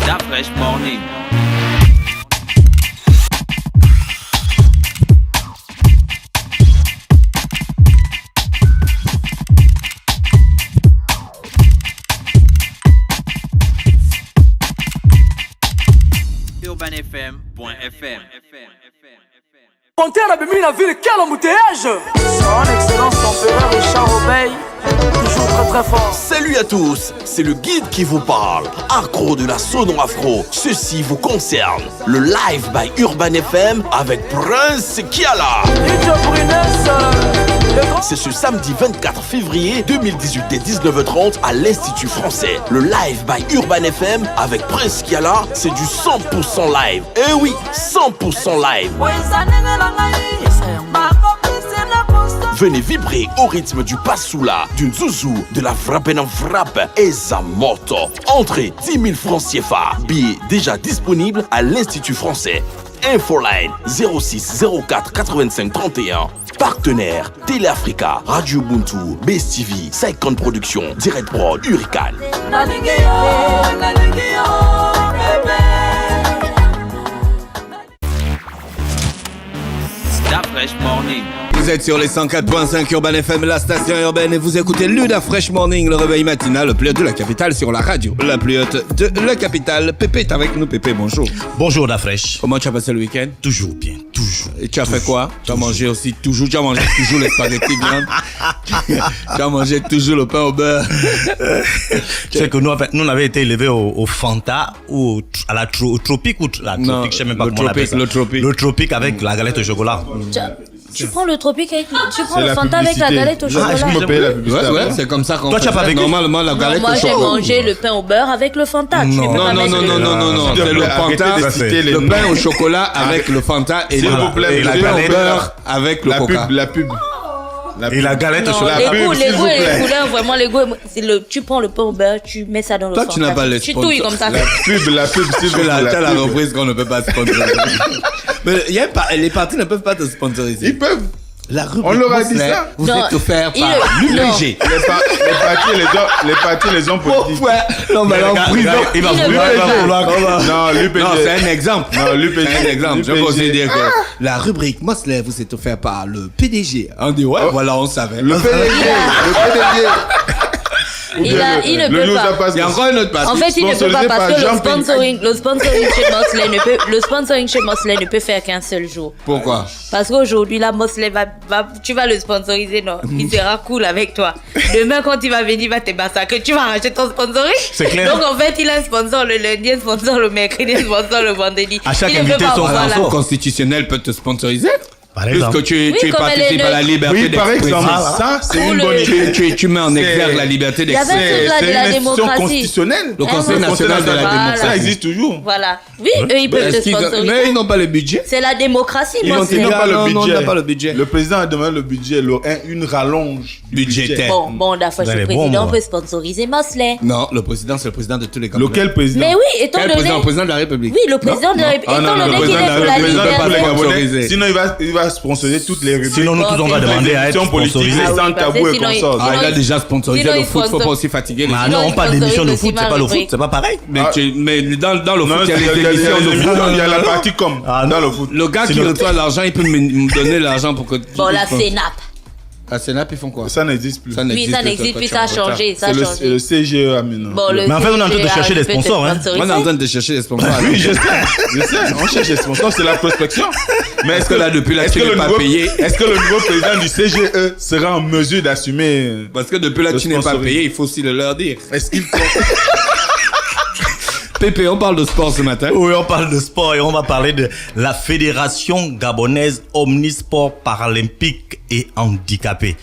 Da Fresh Morning. UrbanFM.fm. Monter la bémine la ville, quel embouteillage! Son excellence l'empereur Richard Obey, toujours très très fort. Salut à tous, c'est le guide qui vous parle. Accro de la sono afro, ceci vous concerne. Le live by Urban FM avec Prince Kiala. C'est ce samedi 24 février 2018 dès 19h30 à l'Institut français. Le live by Urban FM avec Prince Kiala, c'est du 100% live. Eh oui, 100% live. Venez vibrer au rythme du Passoula, du Nzouzou, de la frappe en frappe et Zamoto. Entrée 10 000 francs CFA. Billets déjà disponibles à l'Institut français. Infoline 06 04 85 31. Partenaire Télé Africa, Radio Ubuntu, Best TV, 50 Productions, Direct Prod, Hurricane. Da Fresh Morning. Vous êtes sur les 104.5 Urban FM, la station urbaine, et vous écoutez Luda Fresh Morning, le réveil matinal, le plus haut de la capitale sur la radio. La plus haute de la capitale. Pépé est avec nous. Pépé, bonjour. Bonjour Da Fresh. Comment tu as passé le week-end? Toujours bien, toujours. Et tu as fait quoi? Tu as mangé aussi toujours, tu as mangé toujours les spaghettis viande. Tu as mangé toujours le pain au beurre. Tu sais que nous, en fait, nous on avait été élevés au Fanta ou à la tropique ou la tropique, Non, je sais même pas le comment on appelle ça. tropique. Le tropique avec la galette au chocolat. Tu prends le tropique avec tu prends le Fanta avec la galette au chocolat. Ouais, c'est comme ça qu'on Toi, tu as pas vécu? Normalement, la galette Moi au j'ai chocolat. mangé le pain au beurre avec le Fanta. Tu Non. ne peux pas Non, mettre c'est le Fanta, le pain au chocolat avec le Fanta et S'il vous plaît, et la le pain au galette beurre avec le coca. Et la galette au Non, chocolat. les goûts et les couleurs, vraiment les goûts. Tu prends le pain au beurre, tu mets ça dans le Toi, Fanta. tu n'as pas les Tu touilles comme ça. la pub, c'est la reprise qu'on ne peut pas sponsoriser. Mais les partis ne peuvent pas te sponsoriser. Ils peuvent. La rubrique On leur a dit Mosley, ça. vous Non, êtes offert il par le- l'UPG. Les partis, les hommes politiques. Non, mais en prison. Il va Il vouloir. Non, l'UPG. Non, c'est un exemple. Non, l'UPG. C'est un exemple. Je l'UPG. considère que la rubrique Mosley vous est offerte par le PDG. On dit ouais, voilà, on savait. Le PDG. Il ne peut pas. Il y a encore une autre partie. En fait, il ne peut pas Sponsorisé parce par que Jean-Pierre. le sponsoring chez Mosley ne peut faire qu'un seul jour. Pourquoi? Parce qu'aujourd'hui, là, Mosley tu vas le sponsoriser, non? Il sera cool avec toi. Demain, quand il va venir, il va te massacrer. Tu vas racheter ton sponsoring. C'est clair. Donc, en fait, il a un sponsor le lundi, un sponsor le mercredi, un sponsor le vendredi. À chaque Il ne peut invité, pas son avoir La là. Cour constitutionnelle peut te sponsoriser. Par exemple. Puisque tu Oui, comme elle participes est à la liberté Oui, par d'expression. exemple, ça, c'est Pour une le- bonne idée. Tu mets en exergue la liberté Il y avait un d'expression. truc là de C'est la une institution démocratie. constitutionnelle. Le Conseil Ah, national de la voilà. démocratie. Ça existe toujours. Voilà. Oui, eux, ils peuvent te Est-ce qu'ils ont- sponsoriser. Mais ils n'ont pas le budget. C'est la démocratie, Ils n'ont Mosley. pas Non, le non, on budget. n'a pas le budget. Le président a demandé le budget, une rallonge du Budgétaire. Bon, d'accord, Vous le allez bon, président moi. peut sponsoriser Mosley. Non, le président, c'est le président de tous les Gabonais. Lequel président? Mais oui, étant Quel donné. président? Le président de la République. Oui, le président de la République. Ah non, Étant non, le donné qu'il président est pour la de tous les liberté. Gabonais. Sponsorisé. Sinon, il va sponsoriser toutes les rubriques. Sinon, nous tous, on va demander à être émissions politiques, sponsorisés. sans Ah oui, tabou parce et que sinon, consorts. Ah, il a Sinon, déjà sponsorisé sinon, le il foot, faut sponsor- pas aussi fatiguer les Ah gens. non, on parle il d'émission de sponsorise foot, c'est pas le aussi foot, ma c'est pas pareil. Mais dans le Non, foot, il y a il y a les émissions de foot. il y a la partie com Ah, dans non. le foot. Le gars qui Sinon- reçoit l'argent, il peut me donner l'argent pour que... Bon, la CNAP. À Sénap, ils font quoi? Ça n'existe plus. Oui, ça n'existe plus, ça a changé. Ça a C'est changé. le CGE maintenant. Bon, le Mais en fait, on est en train de CGA, chercher des il peut te sponsors, hein. sponsoriser. On est en train de chercher des sponsors. Oui, je sais. On cherche des sponsors, c'est la prospection. Mais Est-ce que là, depuis là, tu n'es pas payé? Est-ce que le nouveau président du CGE sera en mesure d'assumer? Parce que depuis là, Le tu n'es pas sponsoring. payé, il faut aussi le leur dire. Est-ce qu'il Pépé, on parle de sport ce matin. Oui, on parle de sport et on va parler de la Fédération gabonaise omnisport paralympique et handicapé.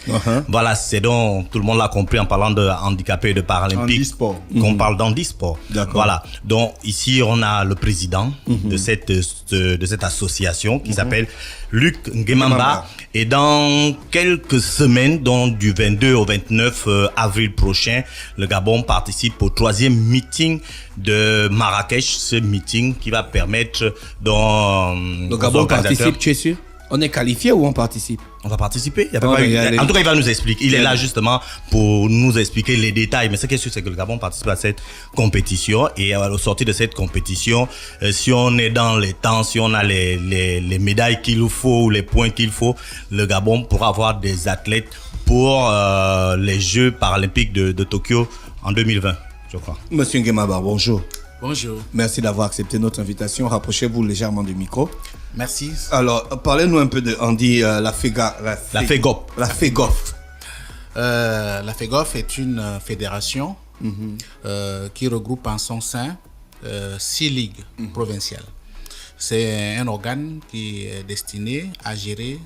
Voilà, c'est donc tout le monde l'a compris en parlant de handicapé et de paralympique. Handisport. Qu'on parle d'handisport. D'accord. Voilà. Donc ici on a le président de cette association qui s'appelle Luc Ngemamba. Et dans quelques semaines, donc du 22 au 29 avril prochain, le Gabon participe au 3e meeting de Marrakech. Ce meeting qui va permettre Le Gabon participe, tu es sûr? On est qualifié ou on participe? On va participer. En tout cas, il va nous expliquer. Il est là justement pour nous expliquer les détails. Mais ce qui est sûr, c'est que le Gabon participe à cette compétition. Et au sortir de cette compétition, si on est dans les temps, si on a les médailles qu'il faut ou les points qu'il faut, le Gabon pourra avoir des athlètes pour les Jeux paralympiques de Tokyo en 2020, je crois. Monsieur Nguemaba, bonjour. Bonjour. Merci d'avoir accepté notre invitation. Rapprochez-vous légèrement du micro. Merci. Alors, parlez-nous un peu de, on dit la FEGOF. La FEGOF. La FEGOF est une fédération qui regroupe en son sein 6 ligues provinciales. C'est un organe qui est destiné à gérer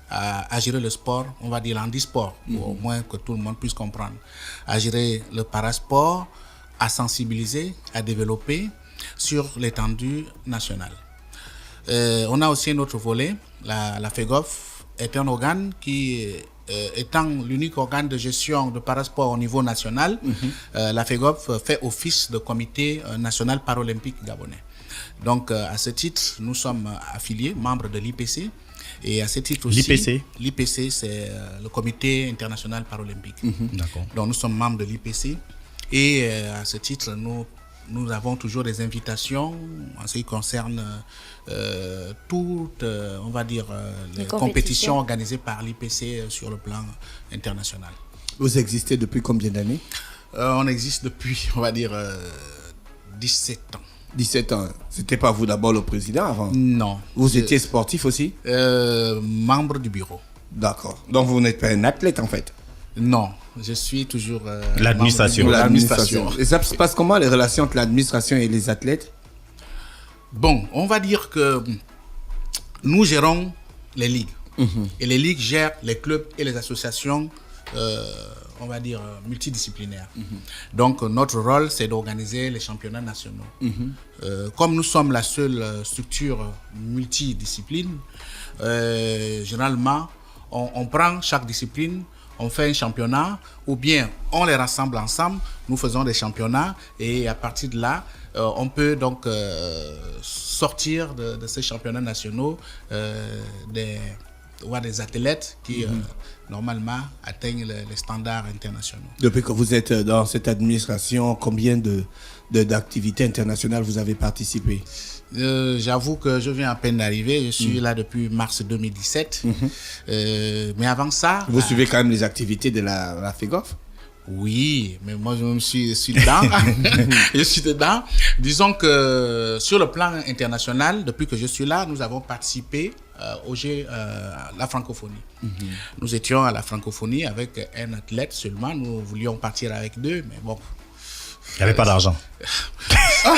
à gérer le sport, on va dire l'handisport, pour au moins que tout le monde puisse comprendre. À gérer le parasport, à sensibiliser, à développer sur l'étendue nationale. On a aussi un autre volet, la FEGOF est un organe qui, étant l'unique organe de gestion de parasport au niveau national, la FEGOF fait office de comité national paralympique gabonais. Donc à ce titre, nous sommes affiliés, membres de l'IPC. Et à ce titre aussi, l'IPC c'est le comité international paralympique. D'accord. Donc nous sommes membres de l'IPC. Et à ce titre, nous avons toujours des invitations en ce qui concerne toutes, on va dire, les compétitions organisées par l'IPC sur le plan international. Vous existez depuis combien d'années? On existe depuis, on va dire, 17 ans. 17 ans. C'était pas vous d'abord le président avant? Non. Vous étiez sportif aussi? Membre du bureau. D'accord. Donc vous n'êtes pas un athlète en fait? Non, je suis toujours l'administration. Et ça se passe comment les relations entre l'administration et les athlètes? Bon, on va dire que nous gérons les ligues. Et les ligues gèrent les clubs et les associations, on va dire, multidisciplinaires. Donc notre rôle, c'est d'organiser les championnats nationaux. Comme nous sommes la seule structure multidiscipline, généralement, on prend chaque discipline, on fait un championnat, ou bien on les rassemble ensemble, nous faisons des championnats, et à partir de là, on peut donc sortir de ces championnats nationaux des athlètes qui normalement atteignent les standards internationaux. Depuis que vous êtes dans cette administration, combien d'activités internationales vous avez participé? J'avoue que je viens à peine d'arriver, je suis là depuis mars 2017. Mais avant ça... Vous suivez quand même les activités de la FEGOF? Oui, mais moi je suis dedans. Je suis dedans. Disons que sur le plan international, depuis que je suis là, nous avons participé au Jeux la francophonie. Nous étions à la francophonie avec un athlète seulement. Nous voulions partir avec 2, mais bon. Il n'y avait pas d'argent.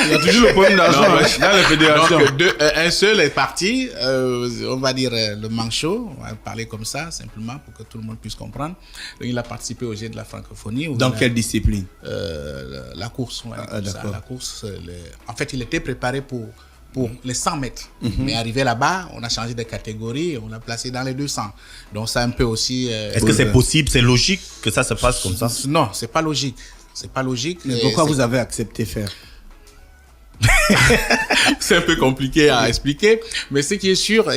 Il y a toujours le problème d'argent dans la fédération. Donc, un seul est parti, on va dire le manchot, on va parler comme ça, simplement pour que tout le monde puisse comprendre. Donc, il a participé au Jeux de la francophonie. Dans quelle discipline? La course, on va dire ça. La course, en fait, il était préparé pour les 100 mètres. Mais arrivé là-bas, on a changé de catégorie, on l'a placé dans les 200. Donc, ça un peu aussi... Est-ce que c'est possible, c'est logique que ça se passe comme ça? Non, c'est pas logique. C'est pas logique. Mais pourquoi vous avez accepté faire? C'est un peu compliqué à expliquer, mais ce qui est sûr,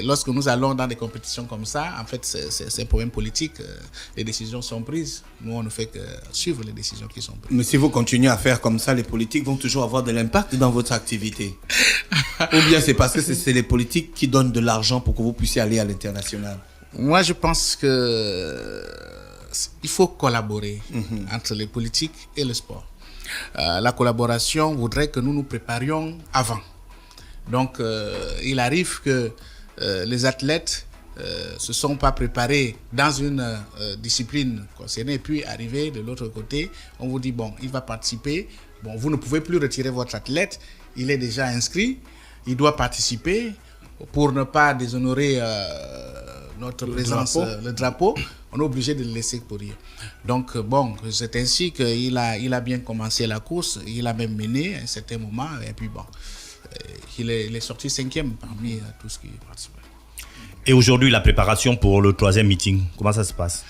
lorsque nous allons dans des compétitions comme ça, en fait, c'est un problème politique. Les décisions sont prises. Nous, on ne fait que suivre les décisions qui sont prises. Mais si vous continuez à faire comme ça, les politiques vont toujours avoir de l'impact dans votre activité. Ou bien c'est parce que c'est les politiques qui donnent de l'argent pour que vous puissiez aller à l'international? Moi, je pense que il faut collaborer entre les politiques et le sport. La collaboration voudrait que nous nous préparions avant. Donc, il arrive que les athlètes se sont pas préparés dans une discipline concernée, et puis arriver de l'autre côté, on vous dit, bon, il va participer, bon, vous ne pouvez plus retirer votre athlète, il est déjà inscrit, il doit participer pour ne pas déshonorer notre présence, le drapeau, on est obligé de le laisser courir. Donc, bon, c'est ainsi qu'il a bien commencé la course, il a même mené à un certain moment, et puis bon, il est sorti 5e parmi tous ceux qui participaient. Et aujourd'hui, la préparation pour le 3e meeting, comment ça se passe?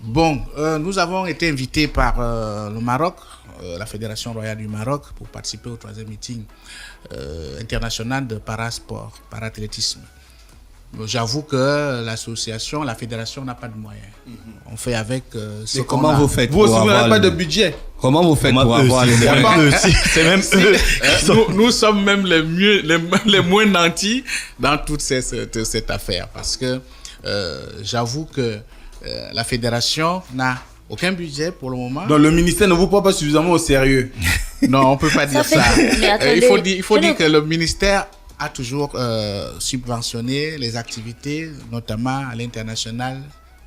Bon, nous avons été invités par le Maroc la Fédération royale du Maroc pour participer au 3e meeting international de parasport, parathlétisme. J'avoue que l'association, la fédération n'a pas de moyens. On fait avec ce qu'on comment a. vous faites Vous aussi, pour vous n'avez avoir pas de le- budget. Comment vous faites pour avoir les C'est moyens? même eux aussi. C'est même eux. qui sont- Nous sommes même les moins nantis dans toute cette affaire. Parce que j'avoue que la fédération n'a aucun budget pour le moment. Donc le ministère ne vous prend pas suffisamment au sérieux. Non, on peut pas dire ça. Mais attendez, Il faut je dire ne- que le ministère a toujours subventionné les activités, notamment à l'international,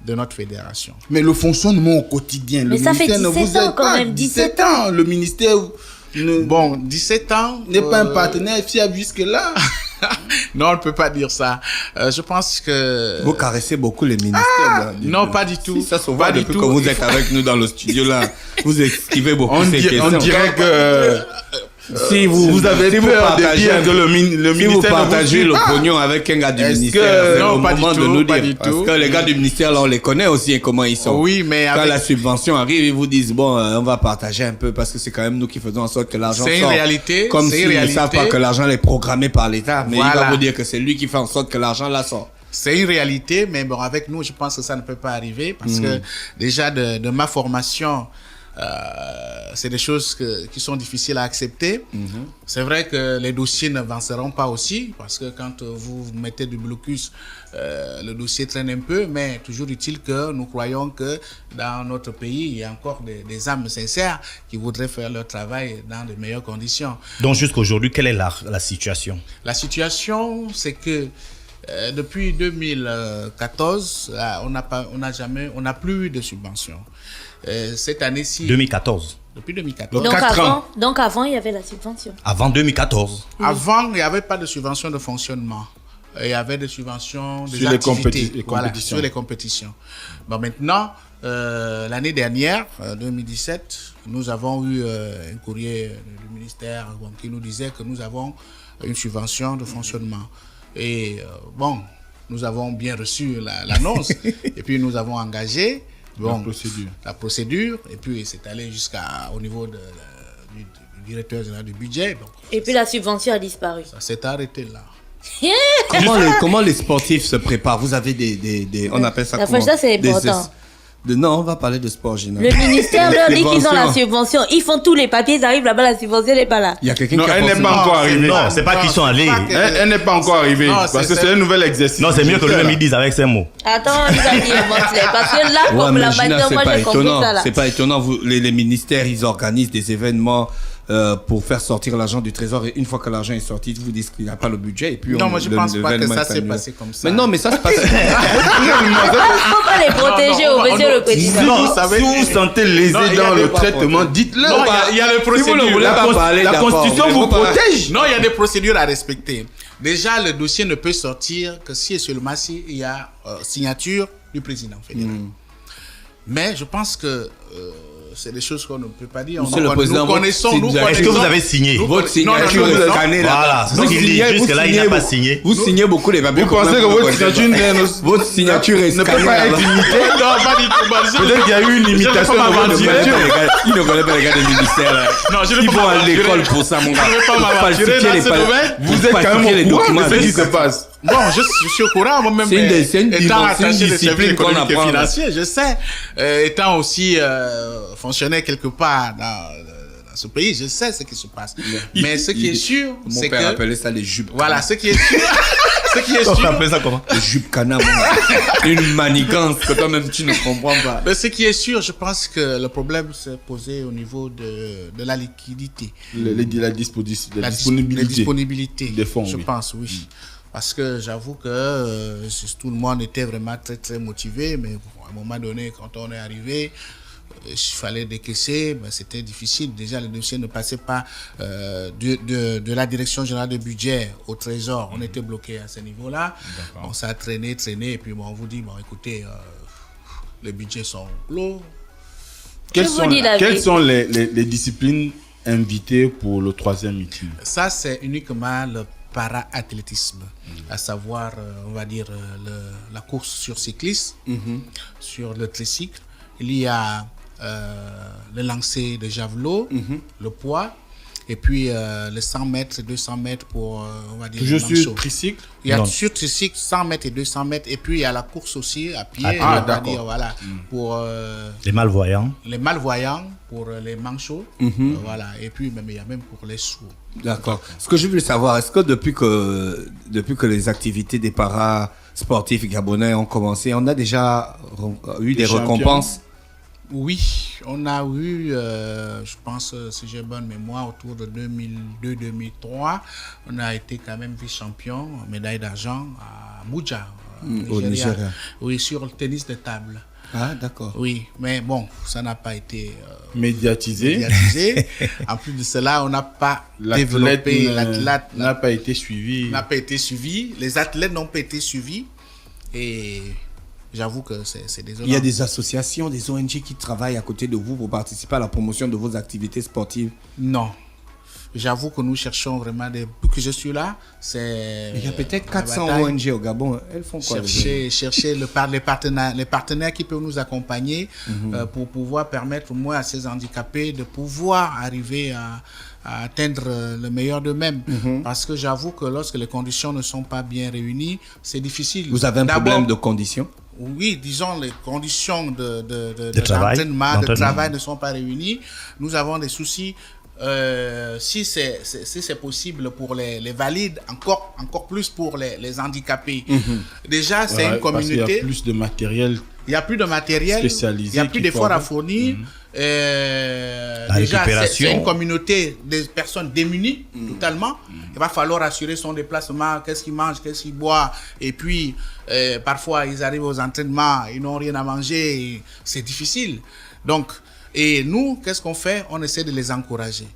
de notre fédération. Mais le fonctionnement au quotidien, Mais le ça fait ministère ne 17 vous ans aide quand pas. même, 17 ans. Le ministère Bon, 17 ans... n'est pas un partenaire fiable jusque-là. Non, on ne peut pas dire ça. Je pense que... Vous caressez beaucoup les ministères. là. Non, pas du tout. Si, ça se Pas voit du depuis tout. que vous êtes avec nous dans le studio là. Vous esquivez beaucoup On, ces questions. on dirait que si vous avez si vous peur de partagez dire que le si vous ministère ne vous partagez suit le pas. pognon avec un gars du Est-ce ministère, que- c'est Non, le pas du moment de tout, nous pas dire. du Parce tout. que les gars du ministère, là, on les connaît aussi et comment ils sont. Oui, mais Quand avec- la subvention arrive, ils vous disent bon, on va partager un peu parce que c'est quand même nous qui faisons en sorte que l'argent C'est une sorte. réalité, Comme c'est s'ils une ne réalité. savent pas que l'argent est programmé par l'État, mais il va Voilà. vous dire que c'est lui qui fait en sorte que l'argent là sort. C'est une réalité, mais bon, avec nous, je pense que ça ne peut pas arriver parce que déjà de ma formation, c'est des choses qui sont difficiles à accepter. C'est vrai que les dossiers n'avanceront pas aussi parce que quand vous mettez du blocus, le dossier traîne un peu, mais toujours est-il que nous croyons que dans notre pays, il y a encore des âmes sincères qui voudraient faire leur travail dans de meilleures conditions. Donc jusqu'aujourd'hui, quelle est la situation? La situation, c'est que depuis 2014, on n'a plus eu de subventions. Cette année-ci, 2014. depuis 2014. Donc avant, il y avait la subvention. Avant 2014. Avant, il n'y avait pas de subvention de fonctionnement. Il y avait des subventions des Sur les activités. les Voilà, compétitions. sur les compétitions. Bon, maintenant, l'année dernière, 2017, nous avons eu un courrier du ministère qui nous disait que nous avons une subvention de fonctionnement. Et bon, nous avons bien reçu l'annonce et puis nous avons engagé la procédure et puis c'est allé jusqu'au niveau du directeur général du budget. Donc, Et puis la subvention a disparu. ça s'est arrêté là. Comment les sportifs se préparent? Vous avez des on appelle ça La comment? fois, ça, c'est Des- important. non, on va parler de sport général. Le ministère leur dit qu'ils ont la subvention. subvention. Ils font tous les papiers, ils arrivent là-bas, la subvention n'est pas là. Il y a quelqu'un Non, qui a elle n'est pensé- pas encore arrivée. Non, c'est pas qu'ils sont allés. Elle n'est pas encore arrivée. Non, Parce que c'est- c'est un nouvel exercice. Non, c'est mieux que lui-même il dise avec ses mots. Attends, ils ont dit Mosley. Parce que là, Ouais, comme mais la Gina, matière, c'est moi pas j'ai compris étonnant. ça là. C'est pas étonnant. Les ministères, ils organisent des événements pour faire sortir l'argent du trésor. Et une fois que l'argent est sorti, ils vous disent qu'il n'y a pas le budget. Et puis Non, moi je pense pas que l'événement ça est s'est annulé. passé comme ça. Mais non, mais ça se passe. Faut pas les protéger Non, au non, monsieur on- le président. Non, Si vous savez- vous vous sentez lésé Non, il y dans a le des- traitement, dites-le. Non, il y a les Si vous ne procédures. voulez pas parler, la d'accord, Constitution mais vous faut pas- protège. Non, il y a des procédures à respecter. Déjà, le dossier ne peut sortir que si et seulement si il y a signature du président fédéral. Mais je pense que c'est des choses qu'on ne peut pas dire. Monsieur le Nous président, connaissons, votre- nous est-ce Est-ce que vous avez signé? Votre Non, non, signature non, est non. scannée là. Voilà, c'est Vous ce qu'il dit. signez- Jusque vous là, il n'a signez pas beaucoup- signé. Vous signez beaucoup les papiers. Vous pensez que votre signature Votre signature est ne peut scannée pas là-bas. être imitée? Non, pas du tout. Bon, je- Peut-être qu'il y a eu une je ne imitation peux pas de votre m'aventurer. signature. Il ne connaît pas les gars des ministères là. Non, je ne Ils peux vont pas à m'aventurer. l'école pour ça, mon gars. Je ne vais pas Pour m'aventurer falsifier dans les ce pa- domaine. pour Vous êtes quand falsifier même les au courant documents. de ce qui se passe. Bon, je suis au courant, moi-même, C'est une étant c'est une attaché de discipline service qu'on économique et apprend, là. financier, je sais, étant aussi fonctionnaire quelque part dans ce pays, je sais ce qui se passe. Mais ce qui est sûr, Mon c'est père que... appelait ça les jupes. Voilà, ce qui est sûr, ce qui est On sûr, appelle ça comment? Les jupes canard. Une manigance que toi-même tu ne comprends pas. mais ce qui est sûr, je pense que le problème s'est posé au niveau de la liquidité. La disponibilité. Les disponibilités, des fonds, je oui. pense, oui. Parce que j'avoue que tout le monde était vraiment très, très motivé, mais bon, à un moment donné, quand on est arrivé, il fallait décaisser, ben, c'était difficile. Déjà, le dossier ne passait pas de la direction générale de budget au trésor. On était bloqué à ce niveau-là. Bon, ça a traîné, et puis bon, on vous dit, bon, écoutez, les budgets sont clos. Quelles Je vous dis la quelles vie. sont les disciplines invitées pour le 3e meeting? Ça, c'est uniquement le para-athlétisme, à savoir, on va dire, la course sur cycliste, sur le tricycle. Il y a le lancer de javelot, le poids, et puis les 100 mètres, 200 mètres pour, on va dire, Toujours sur tricycle. il y a sur tricycle 100 mètres et 200 mètres, et puis il y a la course aussi à pied, Ah, on va d'accord. dire, voilà, pour Les malvoyants. les malvoyants, pour les manchots, voilà, et puis même, il y a même pour les sourds. D'accord. Ce que je voulais savoir, est-ce que depuis que les activités des para-sportifs gabonais ont commencé, on a déjà eu des champions. récompenses? Oui, on a eu, je pense, si j'ai bonne mémoire, autour de 2002-2003, on a été quand même vice-champion, médaille d'argent à Abuja, au Nigeria. Oui, sur le tennis de table. Ah, d'accord. Oui, mais bon, ça n'a pas été Médiatisé. médiatisé. En plus de cela, on n'a pas développé l'athlète. n'a pas été suivi. N'a pas été suivi. Les athlètes n'ont pas été suivis. Et j'avoue que c'est désolant. Il y a des associations, des ONG qui travaillent à côté de vous pour participer à la promotion de vos activités sportives? Non. J'avoue que nous cherchons vraiment depuis que je suis là, c'est... Il y a peut-être la 400 bataille. ONG au Gabon. Elles font quoi? Chercher les partenaires qui peuvent nous accompagner pour pouvoir permettre au moins à ces handicapés de pouvoir arriver à atteindre le meilleur d'eux-mêmes. Parce que j'avoue que lorsque les conditions ne sont pas bien réunies, c'est difficile. Vous avez un D'abord, problème de conditions? Oui, disons, les conditions de travail, d'entraînement, de travail ne sont pas réunies. Nous avons des soucis. Si c'est possible pour les valides, encore plus pour les handicapés. Déjà, c'est une Parce qu'il y a communauté. plus de matériel. Il n'y a plus de matériel, spécialisé il n'y a plus qu'il d'efforts faut à avoir. fournir. La Déjà, récupération. c'est une communauté de personnes démunies totalement. Il va falloir assurer son déplacement, qu'est-ce qu'il mange, qu'est-ce qu'il boit. Et puis, parfois, ils arrivent aux entraînements, ils n'ont rien à manger. C'est difficile. Donc, et nous, qu'est-ce qu'on fait? On essaie de les encourager.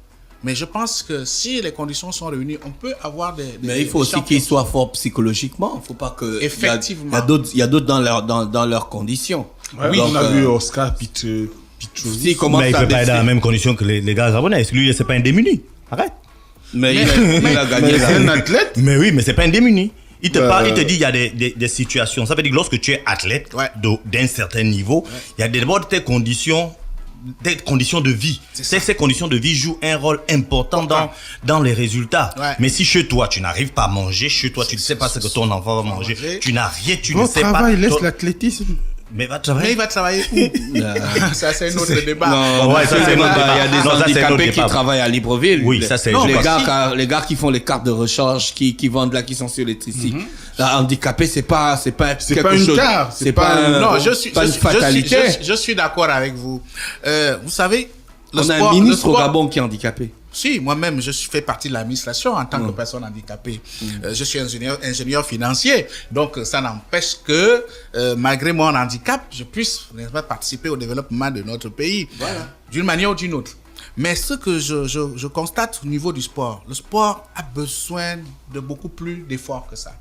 Mais je pense que si les conditions sont réunies, on peut avoir des Mais il faut aussi qu'ils soient forts psychologiquement. Il ne faut pas que... Effectivement. Il y a d'autres dans leurs conditions. Oui, Donc, on a vu Oscar Pichot. s'ils commencent Mais il à peut pas être dans la baisser- même condition que les gars gabonais. Lui, c'est pas un démuni. Arrête. Mais il a gagné Mais c'est un la... athlète. Mais oui, mais c'est pas un démuni. Il te parle, il te dit il y a des situations. Ça veut dire que lorsque tu es athlète Ouais. d'un certain niveau, il y a d'abord des conditions de vie. Ces conditions de vie jouent un rôle important dans les résultats. Ouais. Mais si chez toi, tu n'arrives pas à manger, chez toi, tu ne sais pas ce que ton enfant va manger, tu n'as rien, tu ne Votre sais pas. travail laisse ton- l'athlétisme. Mais va Mais travailler. il va travailler où? Ça, c'est un autre débat. Non, Ouais, ça, c'est il y notre débat. a des Non, ça, c'est notre handicapés qui débat. travaillent à Libreville. Oui, ça, c'est- Non, Non, les gars qui font les cartes de recharge, qui vendent là, qui sont sur les tricycles. Là, handicapé, c'est pas quelque pas une chose. carte, C'est pas Non, je suis une fatalité. je suis d'accord avec vous. Vous savez, le On a sport, un ministre le au sport- Gabon qui est handicapé. Si, moi-même, fais partie de l'administration en tant que personne handicapée. Je suis ingénieur financier. Donc, ça n'empêche que, malgré mon handicap, je puisse n'est-ce pas, participer au développement de notre pays. D'une manière ou d'une autre. Mais ce que je constate au niveau du sport, le sport a besoin de beaucoup plus d'efforts que ça.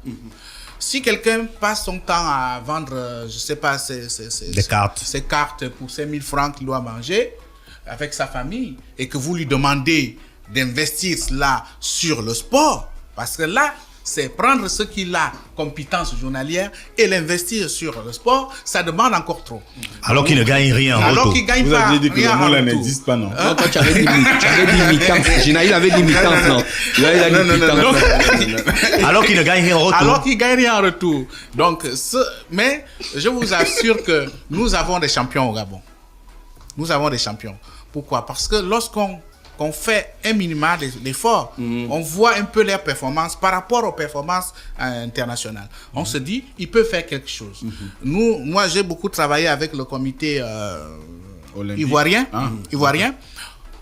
Si quelqu'un passe son temps à vendre, je sais pas, Des cartes. ses cartes pour 5 000 francs qu'il doit manger avec sa famille et que vous lui demandez d'investir cela sur le sport, parce que là, c'est prendre ce qu'il a comme pitance journalière et l'investir sur le sport, ça demande encore trop. Alors qu'il ne gagne rien en Alors retour. qu'il gagne Vous pas aviez dit que rien le mot en là retour. n'existe pas, non? Non, quand tu avais dit mitance. Gina, il avait dit mitance, non. Là, il a dit mitance. Alors qu'il ne gagne rien en retour. Alors qu'il gagne rien en retour. Donc, mais je vous assure que nous avons des champions au Gabon. Nous avons des champions. Pourquoi? Parce que lorsqu'on fait un minimum d'efforts, on voit un peu leurs performances par rapport aux performances internationales. On se dit, ils peuvent faire quelque chose. Moi, j'ai beaucoup travaillé avec le comité Olympique. ivoirien,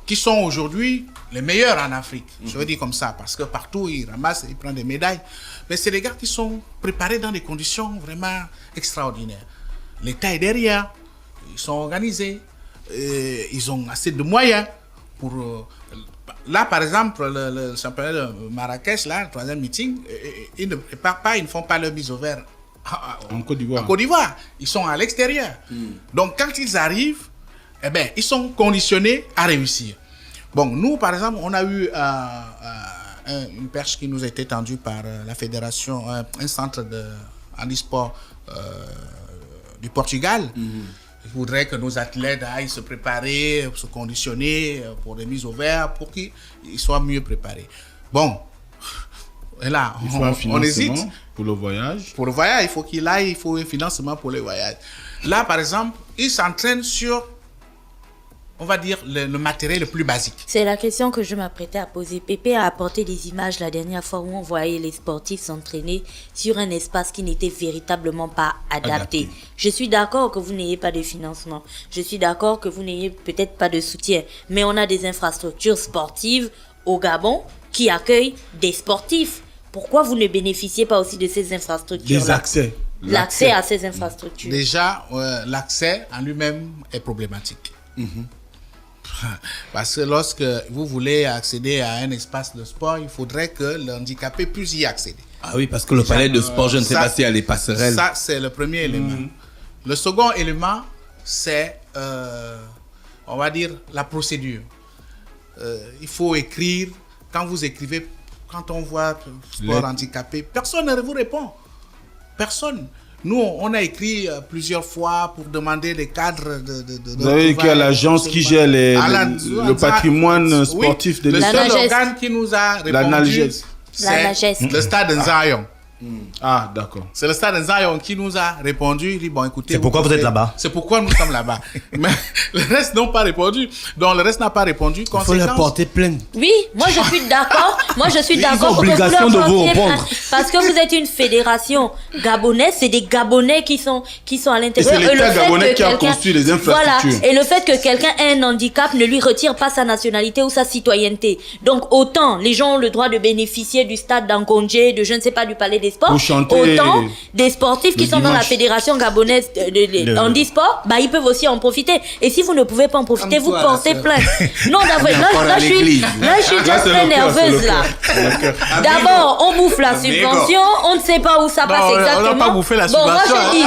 qui sont aujourd'hui les meilleurs en Afrique. Je veux dire comme ça, parce que partout, ils ramassent, ils prennent des médailles. Mais c'est des gars qui sont préparés dans des conditions vraiment extraordinaires. L'État est derrière, ils sont organisés, ils ont assez de moyens pour... là, par exemple, le championnat de Marrakech, là, le 3e meeting, ils ne préparent pas, ils ne font pas leur mise au vert En Côte d'Ivoire. en Côte d'Ivoire. Ils sont à l'extérieur. Donc, quand ils arrivent, eh ben, ils sont conditionnés à réussir. Bon, nous, par exemple, on a eu une perche qui nous a été tendue par la fédération, un centre de handisport du Portugal. Il faudrait que nos athlètes aillent se préparer, se conditionner pour les mises au vert, pour qu'ils soient mieux préparés. Bon, et là, Il faut un on financement hésite. pour le voyage. Pour le voyage, il faut qu'il aille, il faut un financement pour le voyage. Là, par exemple, ils s'entraînent sur, on va dire, le matériel le plus basique. C'est la question que je m'apprêtais à poser. Pépé a apporté des images la dernière fois où on voyait les sportifs s'entraîner sur un espace qui n'était véritablement pas adapté. Je suis d'accord que vous n'ayez pas de financement. Je suis d'accord que vous n'ayez peut-être pas de soutien. Mais on a des infrastructures sportives au Gabon qui accueillent des sportifs. Pourquoi vous ne bénéficiez pas aussi de ces infrastructures-là? Des accès. L'accès à ces infrastructures. Déjà, l'accès en lui-même est problématique. Parce que lorsque vous voulez accéder à un espace de sport, il faudrait que le handicapé puisse y accéder. Ah oui, parce que le palais de sport, je ne sais ça- pas s'il y a les passerelles. Ça, c'est le premier élément. Le second élément, c'est, on va dire, la procédure. Il faut écrire. Quand vous écrivez, quand on voit sport handicapé, personne ne vous répond. Personne. Nous, on a écrit plusieurs fois pour demander les cadres de Vous avez écrit à l'agence qui gère le patrimoine sportif de le l'État. seul NAGES. organe qui nous a répondu, NAGES. La NAGES. c'est le stade Nzayon. Ah, d'accord. C'est le stade Nzayon qui nous a répondu. Il dit, bon, écoutez. C'est pourquoi vous êtes pouvez- là-bas. C'est pourquoi nous sommes là-bas. Mais le reste n'ont pas répondu. Donc, le reste n'a pas répondu. Il faut leur porter plainte. Oui, moi je suis d'accord. Moi je suis Ils d'accord ont pour que obligation vous leur de vous portiez répondre. plainte. Parce que vous êtes une fédération gabonaise, c'est des Gabonais qui sont à l'intérieur. Et c'est l'État le fait gabonais que qui a quelqu'un- construit les infrastructures. Voilà. Et le fait que quelqu'un ait un handicap ne lui retire pas sa nationalité ou sa citoyenneté. Donc autant les gens ont le droit de bénéficier du stade d'Angondje, de je ne sais pas du palais des sports, Pour chanter autant des sportifs qui le sont dans la dimanche. fédération gabonaise de handisport, bah ils peuvent aussi en profiter. Et si vous ne pouvez pas en profiter, Comme vous toi, portez la plainte. Non, d'abord, encore à là je suis l'église. déjà c'est très le cœur, c'est le nerveuse là. cœur. D'abord, on bouffe la subvention, on ne sait pas où ça passe on n'a exactement. pas bouffé la Bon, moi subvention, je dis,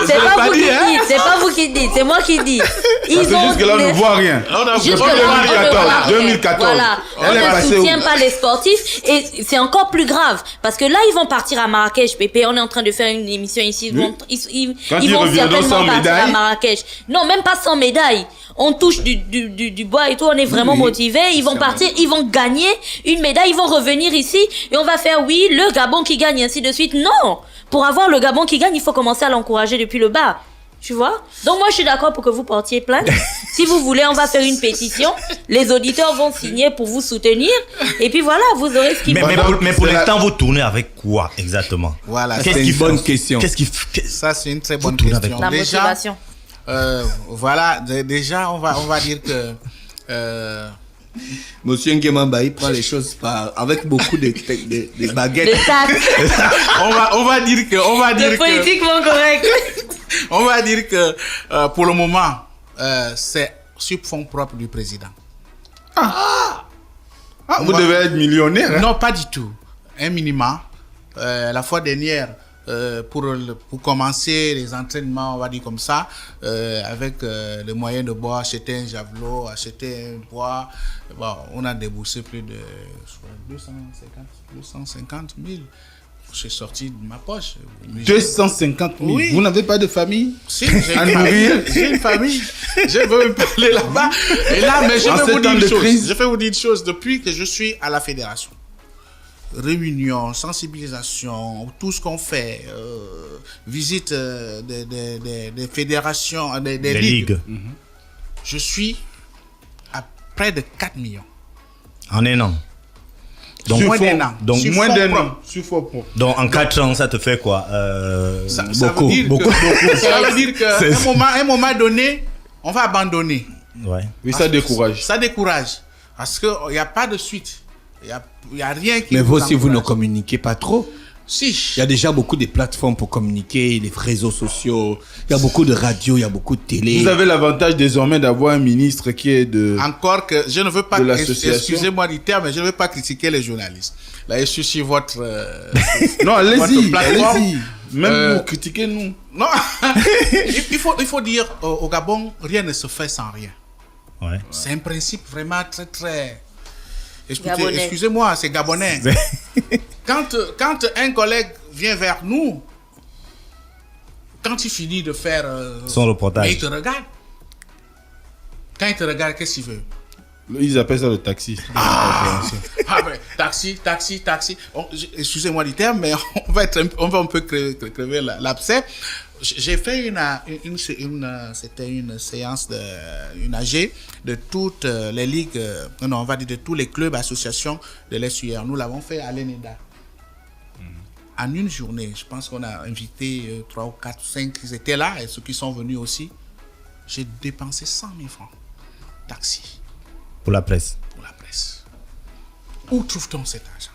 c'est pas vous qui dites, c'est pas vous qui dites, c'est moi qui dis. Parce que jusque-là, on ne voit rien. Jusque-là, Depuis on ne voit 2014, rien. 2014. Voilà, on Elle est ne passée soutient où? pas les sportifs et c'est encore plus grave parce que là ils vont partir à Marrakech, Pépé. On est en train de faire une émission ici. Ils vont, Quand ils ils vont reviendront certainement sans partir à médaille. Marrakech. Non, même pas sans médaille. On touche du bois et tout. On est vraiment motivés. Ils vont partir, ils vont gagner une médaille. Ils vont revenir ici et on va faire oui le Gabon qui gagne ainsi de suite. Non, pour avoir le Gabon qui gagne, il faut commencer à l'encourager depuis le bas. Tu vois? Donc moi je suis d'accord pour que vous portiez plainte. Si vous voulez, on va faire une pétition. Les auditeurs vont signer pour vous soutenir. Et puis voilà, vous aurez ce qu'il faut. Mais pour c'est l'instant, vous tournez avec quoi exactement? Voilà. C'est une bonne question. Qu'est-ce qui Ça, c'est une très bonne tournez avec question. La motivation. Voilà, déjà, on va dire que Monsieur Nguemamba, il prend les choses avec beaucoup de baguettes. De tact. on va dire que De politiquement correct. on va dire que pour le moment c'est sur fonds propres du président. Vous devez être millionnaire. Hein? Non, pas du tout. Un minimum. La fois dernière, pour commencer les entraînements, on va dire comme ça, avec les moyens de bois, acheter un javelot, acheter un bois, bon, on a déboursé plus de 250 000. C'est sorti de ma poche. 250 000. Oui. Vous n'avez pas de famille? Si, j'ai À une famille. nourrir. J'ai une famille. Je veux me parler là-bas. Et là, mais je En vais ces vous dire temps une de chose. crise. Je vais vous dire une chose. Depuis que je suis à la fédération, réunion, sensibilisation, tout ce qu'on fait, visite des fédérations, des ligues. Je suis à près de 4 millions. En un an. Donc, Sur moins d'un an. donc, Sur Moins fonds d'un propres. an. Sur fond propre. Donc en 4 ans, ça te fait quoi? Ça Beaucoup, veut dire beaucoup. que, ça veut dire qu'à C'est- un moment donné, on va abandonner. Ouais. Oui, ça décourage. Ça décourage. Parce qu'il n'y a pas de suite. Il n'y a rien qui Mais vous aussi, vous ne encourage. communiquez pas trop. Si. Il y a déjà beaucoup de plateformes pour communiquer, les réseaux sociaux. Il y a beaucoup de radios, il y a beaucoup de télé. Vous avez l'avantage désormais d'avoir un ministre qui est de... Encore que je ne veux pas, De l'association. excusez-moi du terme, mais je ne veux pas critiquer les journalistes. Là, je suis sur votre. Non, allez-y, votre plateforme. allez-y. Même Euh, vous, critiquez-nous. Non, il faut dire au Gabon, rien ne se fait sans rien. Ouais. C'est un principe vraiment très, très. Gabonais. Excusez-moi, c'est gabonais. quand un collègue vient vers nous, quand il finit de faire son reportage, mais il te regarde. Quand il te regarde, qu'est-ce qu'il veut? Ils appellent ça le taxi. Mais taxi. Excusez-moi du terme, mais on va un peu crever l'abcès. J'ai fait c'était une séance une AG de toutes les ligues, on va dire de tous les clubs, associations de l'SUR. Nous l'avons fait à l'ENEDA. En une journée, je pense qu'on a invité 3 ou 4 ou 5 qui étaient là et ceux qui sont venus aussi. J'ai dépensé 100 000 francs. Taxi. pour la presse. Pour la presse. Où trouve-t-on cet argent?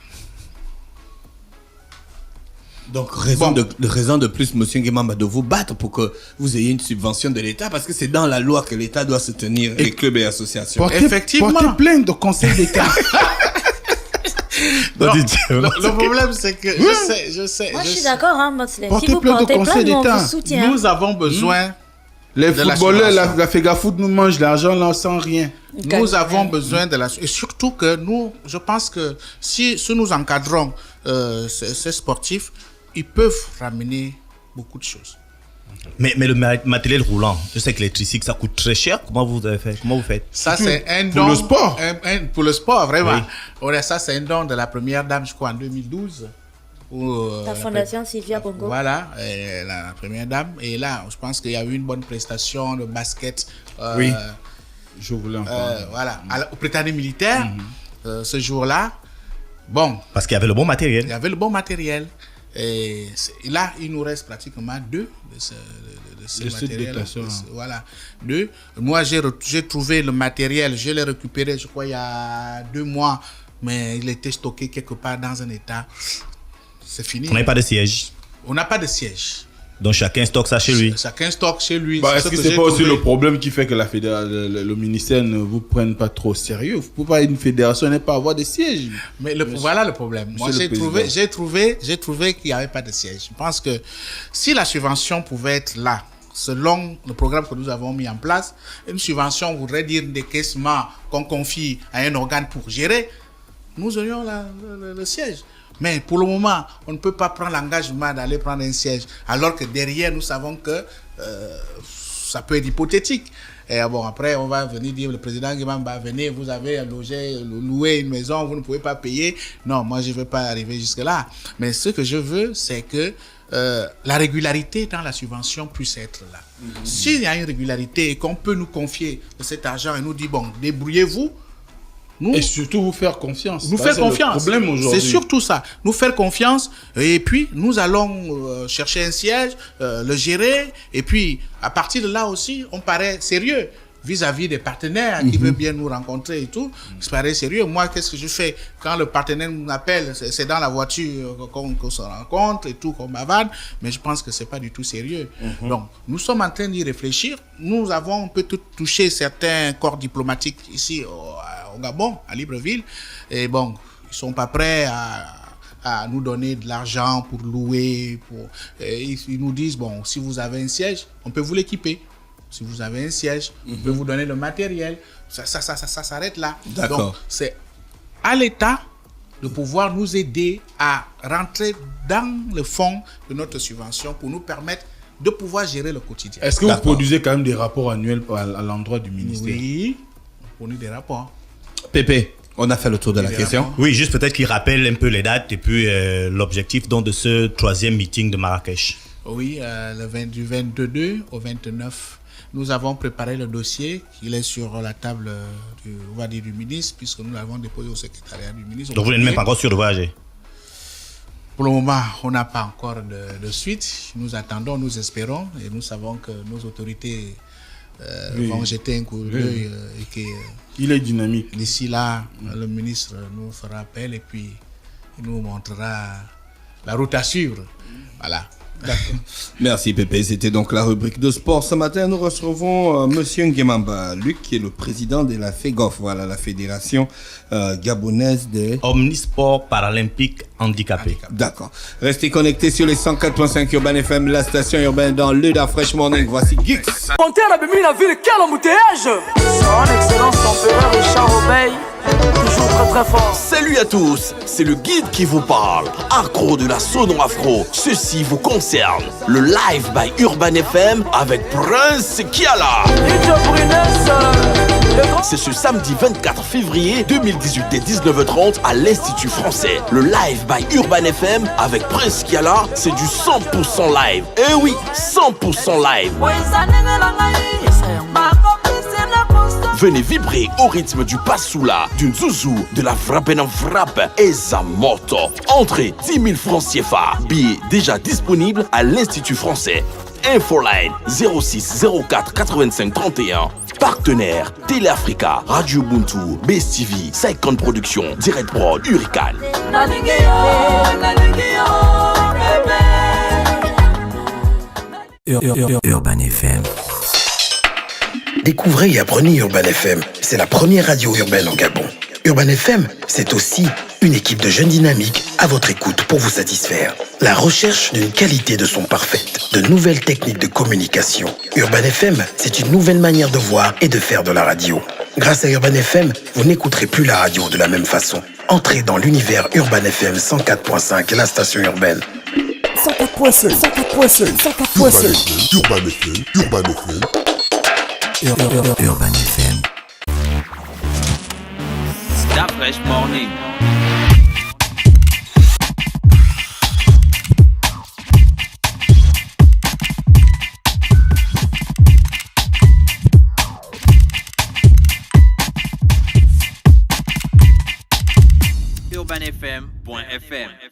Donc, raison de plus, monsieur Nguemamba, de vous battre pour que vous ayez une subvention de l'État, parce que c'est dans la loi que l'État doit soutenir les clubs et associations. Effectivement. Portez plainte de conseil d'État. Le problème, c'est que je sais. Moi, je suis d'accord, hein, Mosley. Si Portez vous plainte au portez Conseil plainte, on d'État. vous soutient. Nous avons besoin. Les de la footballeurs, subvention. la Fegafoot nous mange l'argent là sans rien. Nous avons besoin de la... Et surtout que nous, je pense que si nous encadrons ces sportifs, ils peuvent ramener beaucoup de choses. Mais le matériel roulant, je sais que les tricycles, ça coûte très cher. Comment vous avez fait? Comment vous faites? Ça, c'est un don. Pour le sport. Pour le sport, vraiment. Oui. Ouais, ça, c'est un don de la première dame, je crois, en 2012. La fondation Sylvia Bongo. Voilà, la première dame. Et là, je pense qu'il y a eu une bonne prestation de basket. Oui. Je voulais encore. Voilà, au Britannique militaire, ce jour-là. Bon. Parce qu'il y avait le bon matériel. Il y avait le bon matériel. Et là, il nous reste pratiquement 2 de ce matériel. Voilà, 2. Moi, j'ai trouvé le matériel, je l'ai récupéré, je crois, il y a 2 mois, mais il était stocké quelque part dans un état. C'est fini. On n'avait pas de siège. On n'a pas de siège. Donc chacun stocke ça chez lui. Chacun stocke chez lui. Est-ce que c'est pas aussi le problème qui fait que le ministère ne vous prenne pas trop au sérieux? Vous pouvez pas, une fédération n'est pas avoir des sièges. Mais voilà le problème. Moi, j'ai trouvé qu'il n'y avait pas de siège. Je pense que si la subvention pouvait être là, selon le programme que nous avons mis en place, une subvention voudrait dire un décaissement qu'on confie à un organe pour gérer, nous aurions le siège. Mais pour le moment, on ne peut pas prendre l'engagement d'aller prendre un siège, alors que derrière, nous savons que ça peut être hypothétique. Et bon, après, on va venir dire, le président Nguemamba, venez, vous avez loué une maison, vous ne pouvez pas payer. Non, moi, je ne vais pas arriver jusque-là. Mais ce que je veux, c'est que la régularité dans la subvention puisse être là. S'il y a une régularité et qu'on peut nous confier cet argent et nous dire, bon, débrouillez-vous, et surtout vous faire confiance. Nous faire confiance. C'est le problème aujourd'hui. C'est surtout ça. Nous faire confiance. Et puis, nous allons chercher un siège, le gérer. Et puis, à partir de là aussi, on paraît sérieux vis-à-vis des partenaires qui veulent bien nous rencontrer et tout. Ça paraît sérieux. Moi, qu'est-ce que je fais? Quand le partenaire m'appelle, c'est dans la voiture qu'on se rencontre et tout, qu'on bavarde. Mais je pense que c'est pas du tout sérieux. Donc, nous sommes en train d'y réfléchir. Nous avons un peu touché certains corps diplomatiques ici au Gabon, à Libreville. Et bon, ils sont pas prêts à nous donner de l'argent pour louer. Ils nous disent, bon, si vous avez un siège, on peut vous l'équiper. Si vous avez un siège, on peut vous donner le matériel. Ça s'arrête là. Donc, c'est à l'État de pouvoir nous aider à rentrer dans le fond de notre subvention pour nous permettre de pouvoir gérer le quotidien. Est-ce que vous produisez quand même des rapports annuels à l'endroit du ministère? Oui, on produit des rapports. Pépé, on a fait le tour de la question. Oui, juste peut-être qu'il rappelle un peu les dates et puis l'objectif donc, de ce 3e meeting de Marrakech. Oui, du 22 au 29, nous avons préparé le dossier. Il est sur la table du ministre, puisque nous l'avons déposé au secrétariat du ministre. Donc vous n'êtes même pas encore sûr de voyager? Pour le moment, on n'a pas encore de suite. Nous attendons, nous espérons, et nous savons que nos autorités vont jeter un coup d'œil et que il est dynamique. D'ici là, le ministre nous fera appel et puis il nous montrera la route à suivre. Voilà. Merci Pépé, c'était donc la rubrique de sport. Ce matin, nous recevons monsieur Nguemamba Luc, qui est le président de la FEGOF, voilà, la fédération gabonaise des omnisports paralympiques handicapés. D'accord. Restez connectés sur les 104.5 Urban FM, la station urbaine dans l'Uda Fresh Morning. Voici Geeks. Monter à la ville, quel embouteillage! Son Excellence l'Empereur Richard Obey, toujours très très fort. Salut à tous, c'est le guide qui vous parle. Accro de la sono afro, ceci vous concerne. Le live by Urban FM avec Prince Kiala. C'est ce samedi 24 février 2018 dès 19h30 à l'Institut français. Le live by Urban FM avec Prince Kiala, c'est du 100% live. Eh oui, 100% live. Venez vibrer au rythme du Passoula, du Zouzou, de la frappe en frappe et Zamoto. Entrée 10 000 francs CFA. Billets déjà disponibles à l'Institut français. Infoline 06 04 85 31. Partenaires Télé Africa, Radio Ubuntu, Best TV, 50 Productions, Direct Prod, Hurricane. Urban FM. Découvrez et apprenez Urban FM. C'est la première radio urbaine au Gabon. Urban FM, c'est aussi une équipe de jeunes dynamiques à votre écoute pour vous satisfaire. La recherche d'une qualité de son parfaite, de nouvelles techniques de communication. Urban FM, c'est une nouvelle manière de voir et de faire de la radio. Grâce à Urban FM, vous n'écouterez plus la radio de la même façon. Entrez dans l'univers Urban FM 104.5, la station urbaine. 104.5, 104.5, 104.5. Urban FM, Urban FM. Urban FM. That fresh morning. UrbanFM.fm